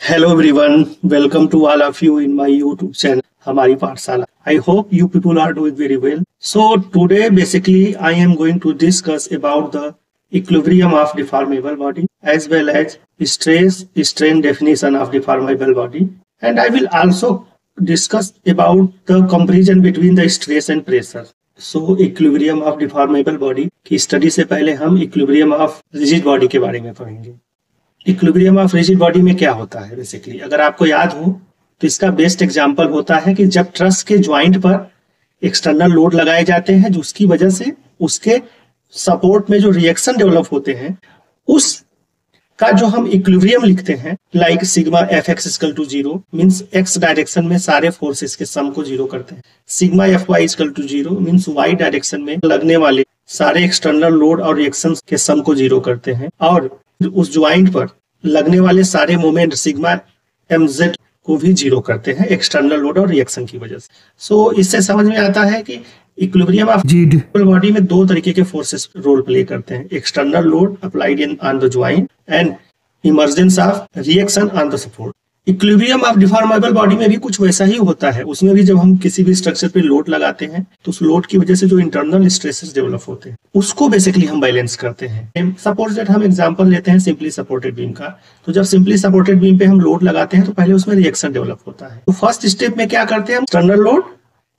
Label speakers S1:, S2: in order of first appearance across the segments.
S1: Hello everyone, welcome to all of you in my YouTube channel, हमारी पाठशाला. I hope you people are doing very well. So today basically I am going to discuss about the equilibrium of deformable body as well as stress strain definition of deformable body, and I will also discuss about the comparison between the stress and pressure. So equilibrium of deformable body की study से पहले हम equilibrium of rigid body के बारे में पढ़ेंगे. Equilibrium of rigid body में क्या होता है बेसिकली, अगर आपको याद हो तो इसका बेस्ट एग्जांपल होता है कि जब ट्रस के ज्वाइंट पर एक्सटर्नल लोड लगाए जाते हैं जो उसकी वजह से उसके सपोर्ट में जो रिएक्शन डेवलप होते हैं उस का जो हम इक्विलिब्रियम लिखते हैं like sigma F X equal to zero means X direction में सारे फोर्सेस के सम को जीरो करते हैं. Sigma F Y equal to zero means Y direction में लगने वाले सारे एक्सटर्नल लोड और रिएक्शन के सम को जीरो करते हैं, और उस ज्वाइंट पर लगने वाले सारे मोमेंट सिग्मा mz को भी जीरो करते हैं एक्सटर्नल लोड और रिएक्शन की वजह से. सो इससे समझ में आता है कि इक्विलिब्रियम ऑफ बॉडी में दो तरीके के फोर्सेस रोल प्ले करते हैं, external load applied in on the joint and emergence of reaction on the support. Equilibrium of deformable body में भी कुछ वैसा ही होता है. उसमें भी जब हम किसी भी स्ट्रक्चर पे लोड लगाते हैं तो उस लोड की वजह से जो इंटरनल स्ट्रेसेस डेवलप होते हैं उसको बेसिकली हम बैलेंस करते हैं. सपोज दैट हम एग्जांपल लेते हैं सिंपली सपोर्टेड बीम का. तो जब सिंपली सपोर्टेड बीम पे हम लोड लगाते हैं तो पहले उसमें रिएक्शन डेवलप होता है. तो फर्स्ट स्टेप में क्या करते हैं, हम एक्सटर्नल लोड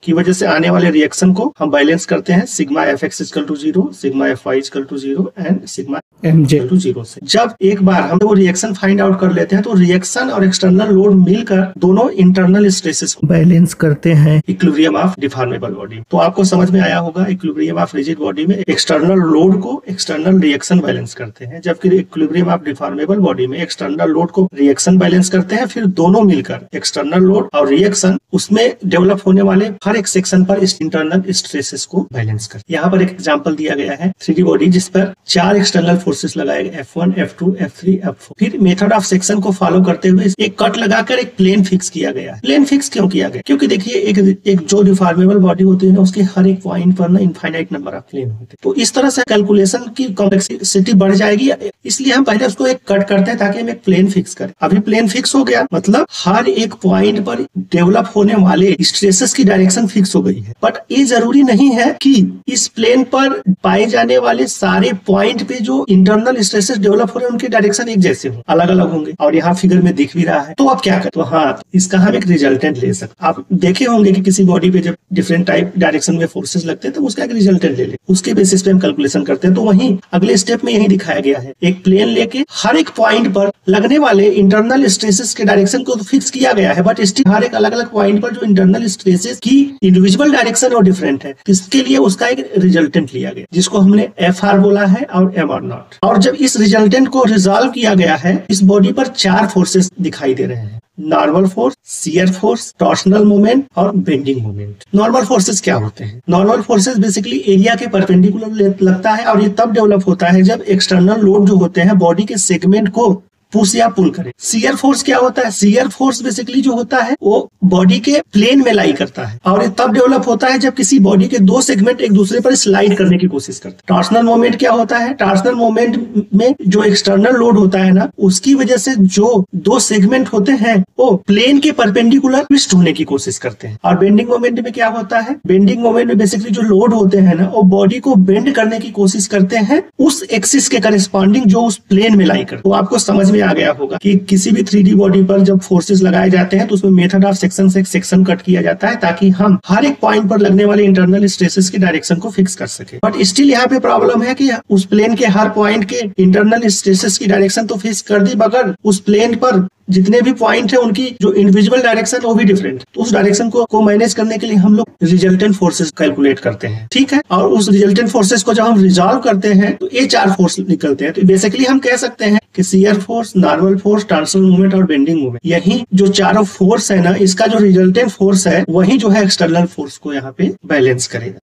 S1: की वजह से आने वाले रिएक्शन को हम बैलेंस करते हैं sigma F X equal to zero, sigma F Y equal to zero and sigma mj to zero से. जब एक बार हम वो रिएक्शन फाइंड आउट कर लेते हैं तो रिएक्शन और एक्सटर्नल लोड मिलकर दोनों इंटरनल स्ट्रेसेस को बैलेंस करते हैं इक्विलिब्रियम ऑफ डिफॉर्मेबल बॉडी. तो आपको समझ में आया होगा इक्विलिब्रियम ऑफ रिजिड बॉडी में एक्सटर्नल लोड को एक्सटर्नल रिएक्शन बैलेंस करते हैं, जबकि इक्विलिब्रियम ऑफ डिफॉर्मेबल बॉडी में एक्सटर्नल लोड को रिएक्शन बैलेंस करते हैं, फिर दोनों मिलकर एक्सटर्नल लोड और रिएक्शन उसमें डेवलप होने वाले हर एक सेक्शन पर इंटरनल स्ट्रेसेस को बैलेंस करते हैं. यहाँ पर एक एग्जांपल दिया गया है 3D बॉडी जिस पर 4 एक्सटर्नल फोर्सेस लगाए गए F1, F2, F3, F4. फिर मेथड ऑफ सेक्शन को फॉलो करते हुए एक कट लगाकर एक प्लेन फिक्स किया गया है. प्लेन फिक्स क्यों किया गया, क्योंकि देखिए एक जो डिफॉर्मेबल बॉडी होती है ना उसके हर एक पॉइंट पर ना इनफाइनाइट नंबर ऑफ प्लेन होते हैं. तो इस तरह से कैलकुलेशन की कॉम्प्लेक्सिटी बढ़ जाएगी, इसलिए हम पहले उसको एक कट करते हैं ताकि हम एक प्लेन फिक्स करें. अभी प्लेन फिक्स हो गया मतलब हर एक पॉइंट पर डेवलप होने वाले स्ट्रेसेस की डायरेक्शन फिक्स हो गई है. बट ये जरूरी नहीं है कि इस प्लेन पर पाए जाने वाले सारे पॉइंट पे जो इंटरनल स्ट्रेसेस डेवलप हो रहे हैं उनके डायरेक्शन एक जैसे हो, अलग अलग होंगे, और यहाँ फिगर में दिख भी रहा है. तो अब क्या करें, तो हाँ इसका हम एक रिजल्टेंट ले सकते. आप देखे होंगे कि किसी बॉडी पे जब डिफरेंट टाइप डायरेक्शन में फोर्सेस लगते हैं तो उसका एक रिजल्टेंट ले ले, उसके बेसिस पे हम कैलकुलेशन करते हैं. तो वहीं अगले स्टेप में यही दिखाया गया है, एक प्लेन लेके हर एक पॉइंट पर लगने वाले इंटरनल स्ट्रेसेस के डायरेक्शन को तो फिक्स किया गया है, बट स्टिल हर एक अलग अलग पॉइंट पर जो इंटरनल स्ट्रेसेस की इंडिविजुअल डायरेक्शन और डिफरेंट है, इसके लिए उसका एक रिजल्टेंट लिया गया जिसको हमने एफ आर बोला है और एम आर नॉट. और जब इस रिजल्टेंट को रिजॉल्व किया गया है इस बॉडी पर 4 फोर्सेस दिखाई दे रहे हैं, normal force, shear force, torsional moment और बेंडिंग मोमेंट. नॉर्मल फोर्सेस क्या होते हैं, नॉर्मल फोर्सेस बेसिकली एरिया के परपेंडिकुलर लगता है और ये तब डेवलप होता है जब एक्सटर्नल लोड जो होते हैं बॉडी के सेगमेंट को पुश या पुल करे. शियर फोर्स क्या होता है, शियर फोर्स बेसिकली जो होता है वो बॉडी के प्लेन में लाई करता है और ये तब डेवलप होता है जब किसी बॉडी के दो सेगमेंट एक दूसरे पर स्लाइड करने की कोशिश करते हैं. टॉर्सनल मोमेंट क्या होता है, टॉर्सनल मोमेंट में जो एक्सटर्नल लोड होता है ना उसकी वजह से जो दो सेगमेंट होते हैं वो प्लेन के परपेंडिकुलर ट्विस्ट होने की कोशिश करते हैं. और बेंडिंग मोमेंट में क्या होता है, बेंडिंग मोमेंट में बेसिकली जो लोड होते हैं ना वो बॉडी को बेंड करने की कोशिश करते हैं उस एक्सिस के करेस्पॉन्डिंग जो उस प्लेन में लाई करते. तो आपको समझ में आ गया होगा कि किसी भी 3D बॉडी पर जब फोर्सेस लगाए जाते हैं तो उसमें मेथड ऑफ सेक्शन से एक सेक्शन कट किया जाता है ताकि हम हर एक पॉइंट पर लगने वाले इंटरनल स्ट्रेसेस की डायरेक्शन को फिक्स कर सके. बट स्टिल यहाँ पे प्रॉब्लम है कि उस प्लेन के हर पॉइंट के इंटरनल स्ट्रेसेस की डायरेक्शन तो फिक्स कर दी, मगर उस प्लेन पर जितने भी पॉइंट है उनकी जो इंडिविजुअल डायरेक्शन वो भी डिफरेंट. तो उस डायरेक्शन को मैनेज करने के लिए हम लोग रिजल्टेंट फोर्सेस कैलकुलेट करते हैं, ठीक है. और उस रिजल्टेंट फोर्सेस को जब हम रिजॉल्व करते हैं तो ये 4 फोर्स निकलते हैं. तो बेसिकली हम कह सकते हैं कि shear force, normal force, torsional movement और बेंडिंग मूवमेंट, यही जो चारों फोर्स है ना इसका जो रिजल्टेंट फोर्स है वही जो है एक्सटर्नल फोर्स को यहाँ पे बैलेंस करेगा.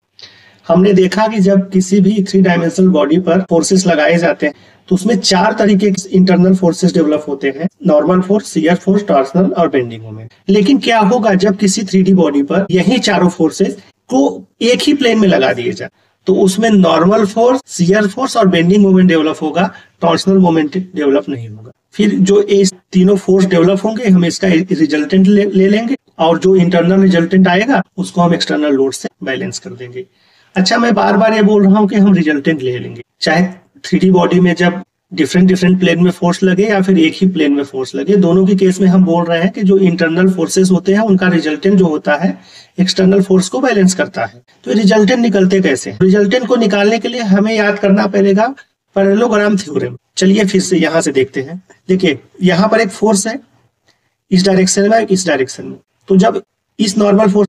S1: हमने देखा कि जब किसी भी 3 डायमेंशनल बॉडी पर फोर्सेस लगाए जाते हैं तो उसमें 4 तरीके के इंटरनल फोर्सेस डेवलप होते हैं, normal force, shear force, torsional और बेंडिंग मोमेंट. लेकिन क्या होगा जब किसी 3D बॉडी पर यही चारों फोर्सेस को एक ही प्लेन में लगा दिए जाए तो उसमें नॉर्मल फोर्स, शियर फोर्स और बेंडिंग मोमेंट डेवलप होगा, टॉर्सनल मोमेंट डेवलप नहीं होगा. फिर जो इस तीनों फोर्स डेवलप होंगे हम इसका रिजल्टेंट ले लेंगे और जो इंटरनल रिजल्टेंट आएगा उसको हम एक्सटर्नल लोड से बैलेंस कर देंगे। अच्छा, मैं बार बार ये बोल रहा हूँ कि हम रिजल्टेंट ले लेंगे, चाहे 3D बॉडी में जब डिफरेंट प्लेन में फोर्स लगे या फिर एक ही प्लेन में फोर्स लगे, दोनों के केस में हम बोल रहे हैं कि जो इंटरनल फोर्सेस होते हैं उनका रिजल्टेंट जो होता है एक्सटर्नल फोर्स को बैलेंस करता है। तो रिजल्टेंट निकलते कैसे? रिजल्टेंट को निकालने के लिए हमें याद करना पड़ेगा पैरेललोग्राम थ्योरम। चलिए फिर से यहाँ से देखते हैं। देखिए यहाँ पर एक फोर्स है इस डायरेक्शन में, इस डायरेक्शन में, तो जब इस नॉर्मल फोर्स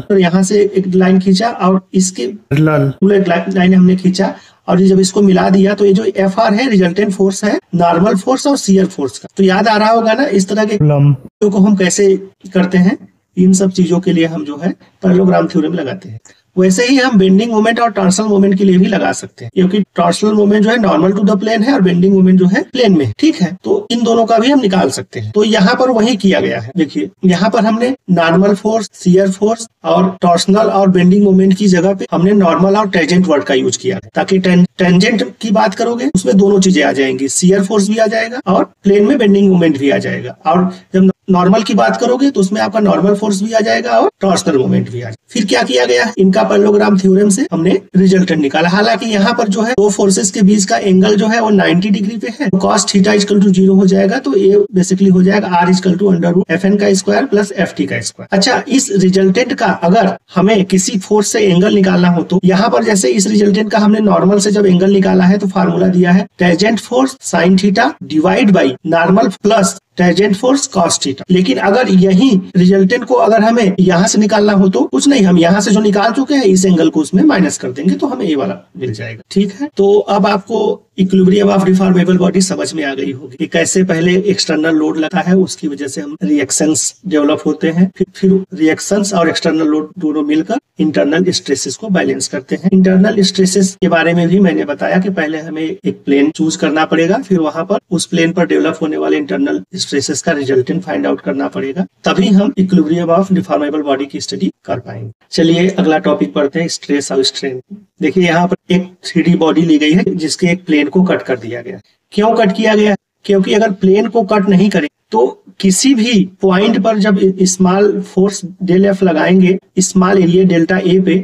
S1: तो यहाँ से एक लाइन खींचा और इसके लाइन हमने खींचा और जब इसको मिला दिया तो ये जो FR है रिजल्टेंट फोर्स है नॉर्मल फोर्स और शियर फोर्स का। तो याद आ रहा होगा ना इस तरह के को हम कैसे करते हैं। इन सब चीजों के लिए हम जो है पैरेललोग्राम थ्योरम लगाते हैं। वैसे ही हम बेंडिंग मोमेंट और टॉर्शनल मोमेंट के लिए भी लगा सकते हैं, क्योंकि टॉर्शनल मोमेंट जो है नॉर्मल टू द प्लेन है और बेंडिंग मोमेंट जो है प्लेन में, ठीक है। तो इन दोनों का भी हम निकाल सकते हैं। तो यहाँ पर वही किया गया है। देखिए यहाँ पर हमने नॉर्मल फोर्स, शियर फोर्स और टॉर्शनल और बेंडिंग मोमेंट की जगह पे हमने नॉर्मल और टेंजेंट वर्ड का यूज किया है, ताकि टेंजेंट की बात करोगे उसमें दोनों चीजें आ जाएंगी, शियर फोर्स भी आ जाएगा और प्लेन में बेंडिंग मोमेंट भी आ जाएगा। और जब नॉर्मल की बात करोगे तो उसमें आपका नॉर्मल फोर्स भी आ जाएगा और टॉर्शनल मोमेंट भी आ जाएगा। फिर क्या किया गया, इनका पैरेललोग्राम थ्योरम से हमने रिजल्टेंट निकाला। हालांकि यहाँ पर जो है दो फोर्सेस के बीच का एंगल जो है वो 90 डिग्री पे है, cos थीटा इक्वल टू 0 हो जाएगा। तो ये बेसिकली हो जाएगा R इक्वल टू √FN का स्क्वायर प्लस FT का स्क्वायर। अच्छा, इस रिजल्टेंट का अगर हमें किसी फोर्स से एंगल निकालना हो तो यहाँ पर जैसे इस रिजल्टेंट का हमने नॉर्मल से जब एंगल निकाला है तो फार्मूला दिया है tangent force sine theta divide by normal plus tangent force cos theta. लेकिन अगर यही रिजल्टेंट को अगर हमें यहाँ से निकालना हो तो कुछ नहीं, हम यहाँ से जो निकाल चुके हैं इस एंगल को उसमें माइनस कर देंगे तो हमें ये वाला मिल जाएगा, ठीक है। तो अब आपको इक्विलिब्रियम ऑफ डिफॉर्मेबल बॉडी समझ में आ गई होगी कि कैसे पहले एक्सटर्नल लोड लगता है, उसकी वजह से हम रिएक्शंस डेवलप होते हैं, फिर रिएक्शंस और एक्सटर्नल लोड दोनों मिलकर इंटरनल स्ट्रेसेस को बैलेंस करते हैं। इंटरनल स्ट्रेसेस के बारे में भी मैंने बताया कि पहले हमें एक प्लेन चूज करना पड़ेगा, फिर वहां पर उस प्लेन पर डेवलप होने वाले इंटरनल स्ट्रेसेस का रिजल्टेंट फाइंड आउट करना पड़ेगा, तभी हम इक्विलिब्रियम ऑफ डिफॉर्मेबल बॉडी की स्टडी कर पाएंगे। चलिए अगला टॉपिक पढ़ते हैं, स्ट्रेस और स्ट्रेन। देखिए यहाँ पर एक 3D बॉडी ली गई है जिसके एक प्लेन को कट कर दिया गया। क्यों कट किया गया? क्योंकि अगर प्लेन को कट नहीं करें तो किसी भी पॉइंट पर जब स्मॉल फोर्स डेल F लगाएंगे स्मॉल एरिया डेल्टा A पे,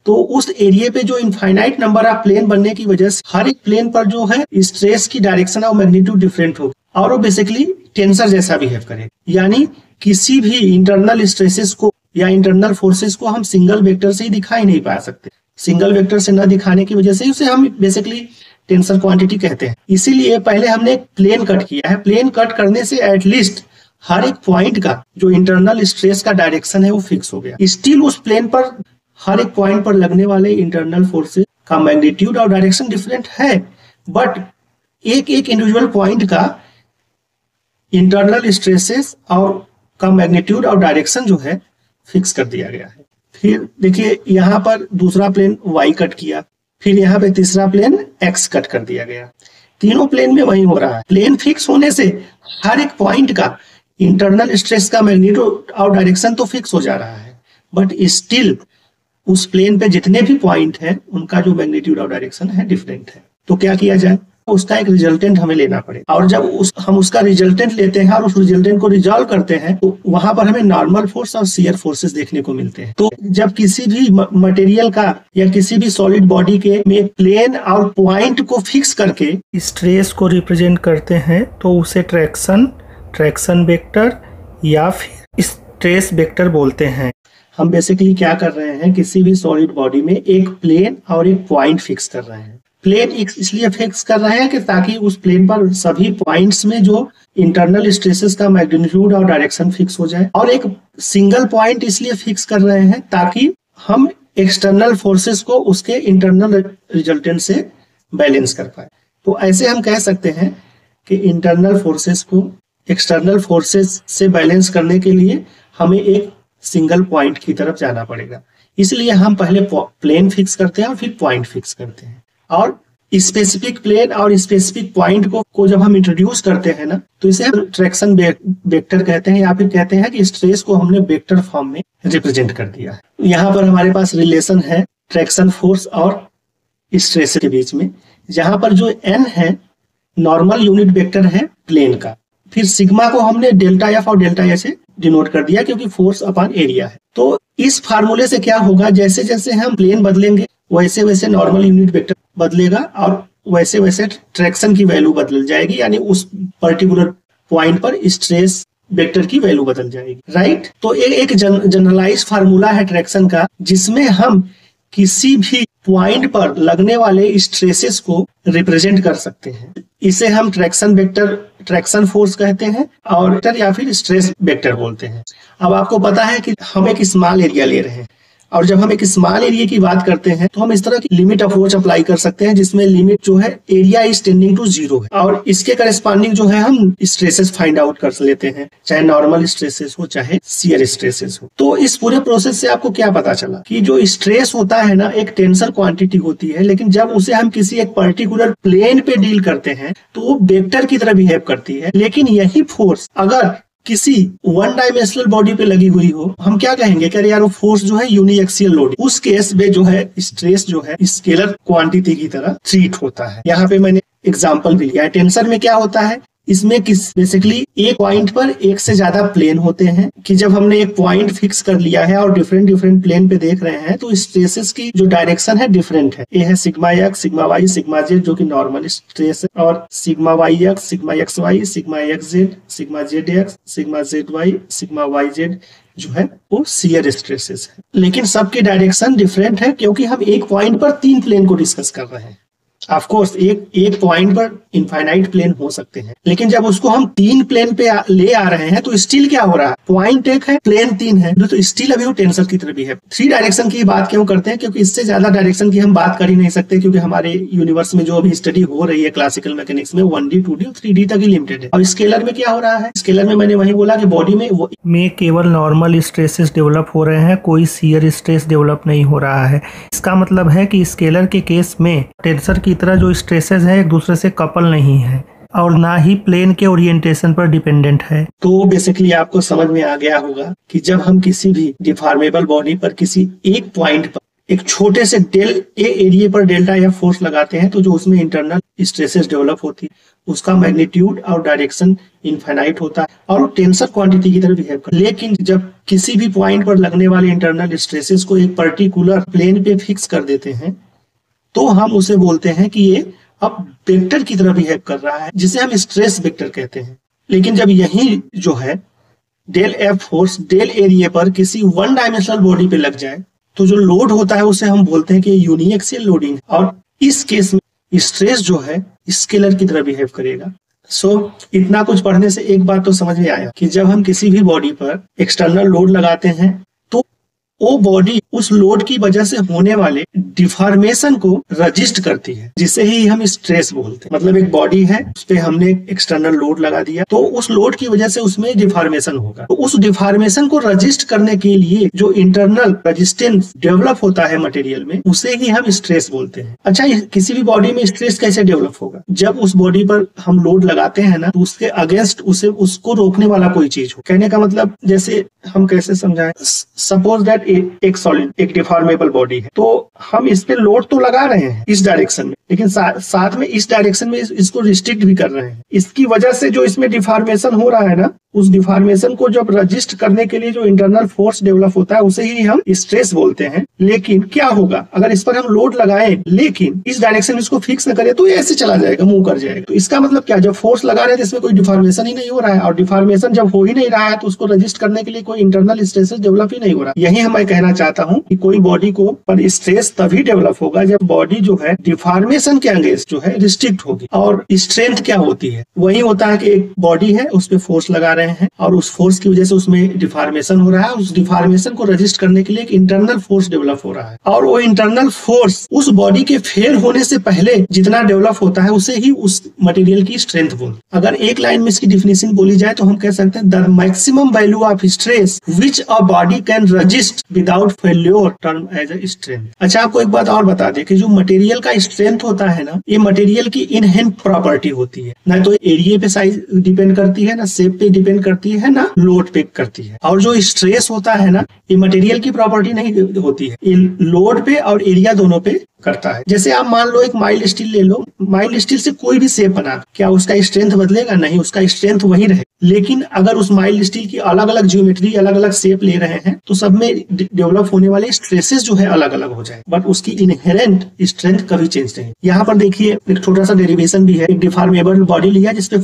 S1: तो उस एरिया पे जो इनफाइनाइट नंबर ऑफ प्लेन बनने की वजह से हर एक प्लेन पर जो है स्ट्रेस की डायरेक्शन और मैग्नीट्यूड डिफरेंट होगी और वो बेसिकली टेंसर जैसा बिहेव करेगा। यानी किसी भी इंटरनल स्ट्रेसेस को या इंटरनल फोर्सेस को हम सिंगल वेक्टर से ही दिखाई नहीं पा सकते। सिंगल वेक्टर से न दिखाने की वजह से उसे हम बेसिकली टेंसर क्वांटिटी कहते हैं। इसीलिए पहले हमने एक प्लेन कट किया है। प्लेन कट करने से एटलीस्ट हर एक पॉइंट का जो इंटरनल स्ट्रेस का डायरेक्शन है वो फिक्स हो गया। स्टिल उस प्लेन पर हर एक पॉइंट पर लगने वाले इंटरनल फोर्सेस का मैग्नीट्यूड और डायरेक्शन डिफरेंट है, बट एक एक इंडिविजुअल पॉइंट का इंटरनल स्ट्रेसेस और का मैग्नीट्यूड और डायरेक्शन जो है फिक्स कर दिया गया है। फिर देखिए यहाँ पर दूसरा प्लेन Y कट किया, फिर यहाँ पे तीसरा प्लेन X कट कर दिया गया। तीनों प्लेन में वही हो रहा है। प्लेन फिक्स होने से हर एक पॉइंट का इंटरनल स्ट्रेस का मैग्नीट्यूड और डायरेक्शन तो फिक्स हो जा रहा है, बट स्टिल उस प्लेन पे जितने भी पॉइंट हैं उनका जो मैग्नीट्यूड और डायरेक्शन है डिफरेंट है। तो क्या किया जाए, उसका एक रिजल्टेंट हमें लेना पड़ेगा। और जब हम उसका रिजल्टेंट लेते हैं और उस रिजल्टेंट को रिजॉल्व करते हैं तो वहां पर हमें नॉर्मल फोर्स और शियर फोर्सेस देखने को मिलते हैं। तो जब किसी भी मटेरियल का या किसी भी सॉलिड बॉडी के में प्लेन और पॉइंट को फिक्स करके स्ट्रेस को रिप्रेजेंट करते हैं तो उसे ट्रैक्शन वेक्टर या फिर स्ट्रेस वेक्टर बोलते हैं। हम बेसिकली क्या कर रहे हैं, किसी भी सॉलिड बॉडी में एक प्लेन और एक पॉइंट फिक्स कर रहे हैं। प्लेन इसलिए फिक्स कर रहे हैं कि ताकि उस प्लेन पर सभी पॉइंट्स में जो इंटरनल स्ट्रेसेस का मैग्नीट्यूड और डायरेक्शन फिक्स हो जाए, और एक सिंगल पॉइंट इसलिए फिक्स कर रहे हैं ताकि हम एक्सटर्नल फोर्सेस को उसके इंटरनल रिजल्टेंट से बैलेंस कर पाए। तो ऐसे हम कह सकते हैं कि इंटरनल फोर्सेस को एक्सटर्नल फोर्सेस से बैलेंस करने के लिए हमें एक सिंगल पॉइंट की तरफ जाना पड़ेगा। इसलिए हम पहले प्लेन फिक्स करते हैं और फिर पॉइंट फिक्स करते हैं। और स्पेसिफिक प्लेन और स्पेसिफिक पॉइंट को जब हम इंट्रोड्यूस करते हैं ना, तो इसे हम ट्रैक्शन वेक्टर कहते हैं, या फिर कहते हैं कि स्ट्रेस को हमने वेक्टर फॉर्म में रिप्रेजेंट कर दिया है। यहाँ पर हमारे पास रिलेशन है ट्रैक्शन फोर्स और स्ट्रेस के बीच में, जहां पर जो N है नॉर्मल यूनिट वेक्टर है प्लेन का। फिर सिग्मा को हमने डेल्टा एफ और डेल्टा ए से डिनोट कर दिया क्योंकि फोर्स अपॉन एरिया है। तो इस फार्मूले से क्या होगा, जैसे जैसे हम प्लेन बदलेंगे वैसे वैसे नॉर्मल यूनिट वेक्टर बदलेगा और वैसे वैसे ट्रैक्शन की वैल्यू बदल जाएगी, यानी उस पर्टिकुलर पॉइंट पर स्ट्रेस वेक्टर की वैल्यू बदल जाएगी, राइट। तो एक जनरलाइज फार्मूला है ट्रैक्शन का, जिसमें हम किसी भी पॉइंट पर लगने वाले स्ट्रेसेस को रिप्रेजेंट कर सकते हैं। इसे हम ट्रैक्शन वेक्टर, ट्रैक्शन फोर्स कहते हैं और या फिर स्ट्रेस वेक्टर बोलते हैं। अब आपको पता है कि हम एक स्मॉल एरिया ले रहे हैं, और जब हम एक स्मॉल एरिया की बात करते हैं तो हम इस तरह की लिमिट अप्रोच अप्लाई कर सकते हैं, जिसमें लिमिट जो है एरिया इज टेंडिंग टू 0 है, और इसके करस्पॉन्डिंग जो है हम स्ट्रेसेस फाइंड आउट कर लेते हैं, चाहे नॉर्मल स्ट्रेसेस हो चाहे शियर स्ट्रेसेस हो। तो इस पूरे प्रोसेस से आपको क्या पता चला कि जो स्ट्रेस होता है ना, एक टेंसर क्वांटिटी होती है, लेकिन जब उसे हम किसी एक पर्टिकुलर प्लेन पे डील करते हैं तो वो वेक्टर की तरह बिहेव करती है। लेकिन यही फोर्स अगर किसी वन डायमेंशनल बॉडी पे लगी हुई हो, हम क्या कहेंगे कि यार वो फोर्स जो है यूनिएक्सियल लोड, उस केस में जो है स्ट्रेस जो है स्केलर क्वांटिटी की तरह ट्रीट होता है। यहाँ पे मैंने एग्जांपल भी लिया है। टेंसर में क्या होता है, इसमें बेसिकली एक पॉइंट पर एक से ज्यादा प्लेन होते हैं, कि जब हमने एक पॉइंट फिक्स कर लिया है और डिफरेंट डिफरेंट प्लेन पे देख रहे हैं तो स्ट्रेसेस की जो डायरेक्शन है डिफरेंट है। ये है sigma X, sigma Y, sigma Z जो कि नॉर्मल स्ट्रेस है, और sigma Y X, sigma X Y, sigma X Z, sigma Z X, sigma Z Y, sigma Y Z जो है वो शियर स्ट्रेसेस है। लेकिन सबकी डायरेक्शन डिफरेंट है क्योंकि हम एक पॉइंट पर 3 प्लेन को डिस्कस कर रहे हैं। ऑफ कोर्स एक पॉइंट पर इनफाइनाइट प्लेन हो सकते हैं, लेकिन जब उसको हम 3 प्लेन पे ले आ रहे हैं तो स्टिल क्या हो रहा है, पॉइंट एक है, प्लेन 3 है, तो स्टिल अभी वो टेंसर की तरह भी है। 3 डायरेक्शन की बात क्यों करते हैं, क्योंकि इससे ज्यादा डायरेक्शन की हम बात कर ही नहीं सकते, क्योंकि हमारे यूनिवर्स में जो अभी स्टडी हो रही है क्लासिकल मैकेनिक्स में 1D 2D और 3D तक ही लिमिटेड है। और स्केलर में क्या हो रहा है, स्केलर में मैंने वही बोला कि बॉडी में
S2: केवल नॉर्मल स्ट्रेसेस डेवलप हो रहे हैं, कोई शियर स्ट्रेस डेवलप नहीं हो रहा है। इसका मतलब है कि स्केलर के केस में टेंसर की तरह जो स्ट्रेसेस है एक दूसरे से कपल नहीं है और ना ही प्लेन के ओरिएंटेशन पर डिपेंडेंट है।
S1: तो बेसिकली आपको समझ में आ गया होगा कि जब हम किसी भी डिफॉर्मेबल बॉडी पर किसी एक पॉइंट पर एक छोटे से डेल ए एरिया पर डेल्टा या फोर्स लगाते हैं तो जो उसमें इंटरनल स्ट्रेसेस डेवलप होती है उसका मैग्नीट्यूड और डायरेक्शन इनफाइनाइट होता है और टेंसर क्वांटिटी की तरह बिहेव करता है। लेकिन जब किसी भी पॉइंट पर लगने वाले इंटरनल स्ट्रेसेस को एक पर्टिकुलर प्लेन पे फिक्स कर देते हैं तो हम उसे बोलते हैं कि ये अब वेक्टर की तरह बिहेव कर रहा है, जिसे हम स्ट्रेस वेक्टर कहते हैं। लेकिन जब यही जो है del F force del area पर किसी वन डायमेंशनल बॉडी पे लग जाए तो जो लोड होता है उसे हम बोलते हैं कि यूनिएक्सियल लोडिंग, और इस केस में स्ट्रेस जो है स्केलर की तरह बिहेव करेगा। इतना कुछ पढ़ने से एक बात तो समझ में आया कि जब हम किसी भी बॉडी पर एक्सटर्नल लोड लगाते हैं तो वो बॉडी उस लोड की वजह से होने वाले डिफॉर्मेशन को रजिस्ट करती है, जिसे ही हम स्ट्रेस बोलते हैं। मतलब एक बॉडी है, उस पे हमने एक्सटर्नल लोड लगा दिया तो उस लोड की वजह से उसमें डिफॉर्मेशन होगा, तो उस डिफॉर्मेशन को रजिस्ट करने के लिए जो इंटरनल रेजिस्टेंस डेवलप होता है मटेरियल में उसे ही हम स्ट्रेस बोलते हैं। अच्छा, किसी भी बॉडी में स्ट्रेस कैसे डेवलप होगा, जब उस बॉडी पर हम लोड लगाते हैं ना तो उसके अगेंस्ट उसको रोकने वाला कोई चीज हो। कहने का मतलब जैसे हम कैसे समझाएं, सपोज दैट एक सॉलिड एक डिफॉर्मेबल बॉडी है तो हम इस पे लोड तो लगा रहे हैं इस डायरेक्शन में, लेकिन साथ में इस डायरेक्शन में इसको रिस्ट्रिक्ट भी कर रहे हैं। इसकी वजह से जो इसमें डिफॉर्मेशन हो रहा है ना, उस डिफॉर्मेशन को जब रजिस्ट करने के लिए जो इंटरनल फोर्स डेवलप होता है उसे ही हम स्ट्रेस बोलते हैं। लेकिन क्या होगा अगर इस पर हम लोड लगाएं लेकिन इस डायरेक्शन में इसको फिक्स न करें तो ये ऐसे चला जाएगा, मूव कर जाएगा। तो इसका मतलब क्या, जब फोर्स लगा रहे हैं तो इसमें कोई डिफॉर्मेशन ही नहीं हो रहा है, और डिफॉर्मेशन जब हो ही नहीं रहा है तो उसको रजिस्ट करने के लिए कोई इंटरनल स्ट्रेसेस डेवलप ही नहीं हो रहा। यही मैं कहना चाहता हूँ कि कोई बॉडी को पर स्ट्रेस तभी डेवलप होगा जब बॉडी जो है डिफॉर्मेशन के अगेंस्ट जो है रिस्ट्रिक्ट होगी। और स्ट्रेंथ क्या होती है, वही होता है कि एक बॉडी है उस पर फोर्स लगा रहे हैं और उस फोर्स की वजह से उसमें डिफॉर्मेशन हो रहा है, उस डिफॉर्मेशन को रजिस्ट करने के लिए एक इंटरनल फोर्स डेवलप हो रहा है, और वो इंटरनल फोर्स उस बॉडी के फेल होने से पहले जितना डेवलप होता है उसे ही उस मटेरियल की स्ट्रेंथ बोलते हैं। अगर एक लाइन में इसकी डिफिनेशन बोली जाए तो हम कह सकते हैं the maximum value of stress which a body can resist without failure term as a strength. अच्छा, आपको एक बात और बता दें कि जो मटेरियल का स्ट्रेंथ होता है ना, ये मटेरियल की इनहेरेंट प्रॉपर्टी होती है, ना तो एरिया पे साइज डिपेंड करती है, ना शेप पे डिपेंड करती है, ना लोड पे करती है। और जो स्ट्रेस होता है ना, ये मटेरियल की प्रॉपर्टी नहीं होती है, ये लोड पे और एरिया दोनों पे करता है। जैसे आप मान लो एक माइल्ड स्टील ले लो, माइल्ड स्टील से कोई भी शेप बना, क्या उसका स्ट्रेंथ बदलेगा? नहीं, उसका स्ट्रेंथ वही रहे। लेकिन अगर उस माइल्ड स्टील की अलग अलग ज्योमेट्री, अलग अलग शेप ले रहे हैं तो सब में डेवलप होने वाले स्ट्रेसेस जो है अलग अलग हो जाए, बट उसकी इनहेरेंट स्ट्रेंथ कभी चेंज नहीं। यहाँ पर देखिए एक छोटा सा डेरिवेशन भी है। एक डिफॉर्मेबल बॉडी लिया जिसपे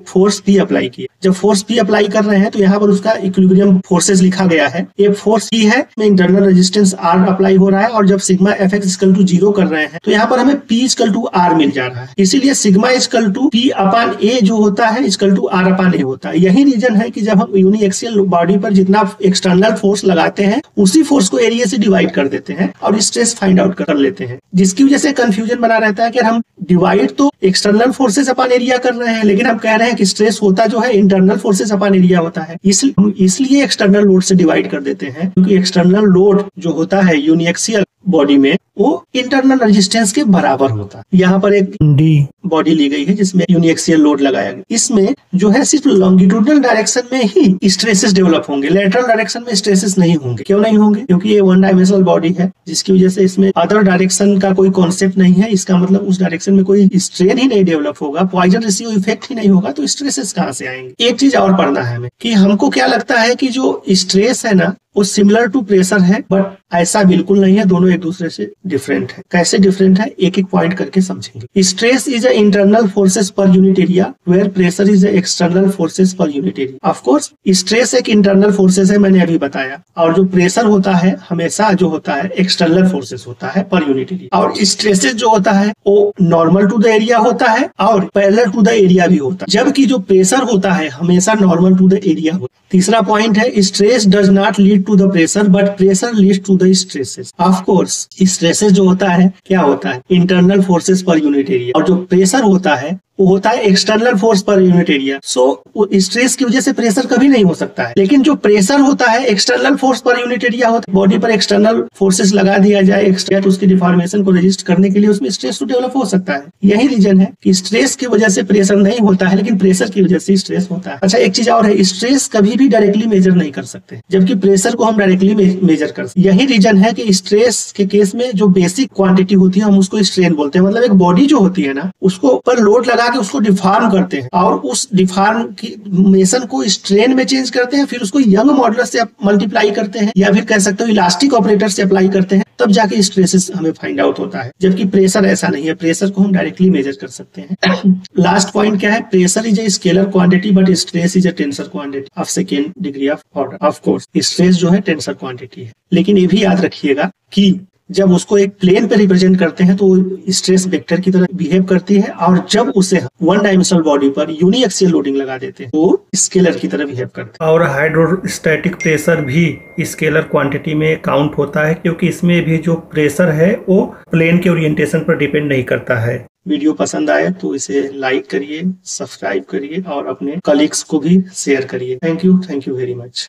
S1: फोर्स P अप्लाई किया। जब फोर्स P अप्लाई कर रहे हैं तो यहाँ पर उसका इक्विलिब्रियम फोर्सेस लिखा गया है। एक फोर्स P है, में इंटरनल रेजिस्टेंस R अप्लाई हो रहा है, और जब सिग्मा Fx इक्वल टू 0 कर रहे हैं तो यहाँ पर हमें P इक्वल टू R मिल जा रहा है। इसीलिए sigma equal to P upon A जो होता है equal to R upon A होता है। यही रीजन है कि जब हम यूनिएक्सियल बॉडी पर जितना एक्सटर्नल फोर्स लगाते हैं उसी फोर्स को एरिया से डिवाइड कर देते हैं और स्ट्रेस फाइंड आउट कर लेते हैं, जिसकी वजह से कंफ्यूजन बना रहता है कि हम डिवाइड तो एक्सटर्नल फोर्सेस अपॉन एरिया कर रहे हैं, लेकिन हम कह रहे हैं कि स्ट्रेस होता जो है इंटरनल फोर्सेस अपॉन एरिया होता है। इसलिए एक्सटर्नल लोड से डिवाइड कर देते हैं, क्योंकि एक्सटर्नल लोड जो होता है यूनिएक्सियल बॉडी में वो इंटरनल रेजिस्टेंस के बराबर होता है। यहाँ पर एक डी बॉडी ली गई है जिसमें यूनिएक्सियल लोड लगाया गया। इसमें जो है सिर्फ लॉन्गिट्यूडनल डायरेक्शन में ही स्ट्रेसेस डेवलप होंगे, लेटरल डायरेक्शन में स्ट्रेसेस नहीं होंगे। क्यों नहीं होंगे? क्योंकि ये वन डायमेंशनल बॉडी है, जिसकी वजह से इसमें अदर डायरेक्शन का कोई कॉन्सेप्ट नहीं है। इसका मतलब उस डायरेक्शन में कोई स्ट्रेन ही नहीं डेवलप होगा, पॉइजन रेशियो इफेक्ट ही नहीं होगा, तो स्ट्रेसेस कहाँ से आएंगे? एक चीज और पढ़ना है हमें कि हमको क्या लगता है कि जो स्ट्रेस है ना वो सिमिलर टू प्रेशर है, बट ऐसा बिल्कुल नहीं है। दोनों एक दूसरे से डिफरेंट है। कैसे डिफरेंट है एक एक पॉइंट करके समझेंगे। Stress is a internal forces per unit area where pressure is a external forces per unit area. Of course stress एक इंटरनल फोर्सेस है, मैंने अभी बताया, और जो प्रेशर होता है हमेशा जो होता है एक्सटर्नल फोर्सेस होता है पर यूनिट एरिया। और स्ट्रेसेस जो होता है वो नॉर्मल टू द एरिया होता है और पैरेलल टू द एरिया भी होता है, जबकि जो प्रेशर होता है हमेशा नॉर्मल टू द एरिया होता है। तीसरा पॉइंट है stress does not lead to the pressure but pressure leads to the stresses. Of course stresses जो होता है क्या होता है? Internal forces per unit area, और जो प्रेशर होता है वो होता है external force per unit area. So stress की वजह से प्रेशर कभी नहीं हो सकता है, लेकिन जो प्रेशर होता है external force per unit area होता है। बॉडी पर एक्सटर्नल फोर्सेस लगा दिया जाए एक्स्ट्रा तो उसकी डिफॉर्मेशन को रजिस्ट करने के लिए उसमें स्ट्रेस तो डेवलप हो सकता है। यही रीजन है कि स्ट्रेस की वजह से प्रेशर नहीं होता है, लेकिन प्रेशर की वजह से स्ट्रेस होता है। अच्छा, एक चीज और है, स्ट्रेस कभी भी डायरेक्टली मेजर नहीं कर सकते, जबकि प्रेशर को हम डायरेक्टली मेजर कर सकते। यही रीजन है कि स्ट्रेस के केस में जो बेसिक क्वांटिटी होती है हम उसको स्ट्रेन बोलते हैं। मतलब एक बॉडी जो होती है ना उसको पर लोड लगा के उसको डिफॉर्म करते हैं और उस डिफॉर्मेशन को स्ट्रेन में चेंज करते हैं, फिर उसको यंग मॉडुलस से मल्टीप्लाई करते हैं, या फिर कह सकते हो इलास्टिक ऑपरेटर से अप्लाई करते हैं, तब जाके स्ट्रेसेस हमें फाइंड आउट होता है। जबकि प्रेशर ऐसा नहीं है, प्रेशर को हम डायरेक्टली मेजर कर सकते हैं। लास्ट पॉइंट क्या है? Pressure is a scalar quantity but stress is a tensor quantity of second degree of order. Of course stress जो है टेंसर क्वांटिटी है, लेकिन ये भी याद रखिएगा कि जब उसको एक प्लेन पे रिप्रेजेंट करते हैं तो स्ट्रेस वेक्टर की तरह बिहेव करती है, और जब उसे वन डायमेंशनल बॉडी पर यूनिएक्सियल लोडिंग लगा देते हैं तो स्केलर की तरह बिहेव करते हैं।
S2: और हाइड्रोस्टैटिक प्रेशर भी स्केलर क्वांटिटी में काउंट होता है, क्योंकि इसमें भी जो प्रेशर है वो प्लेन के ओरिएंटेशन पर डिपेंड नहीं करता है।
S1: वीडियो पसंद आए तो इसे लाइक करिए, सब्सक्राइब करिए और अपने कलीग्स को भी शेयर करिए। Thank you very much.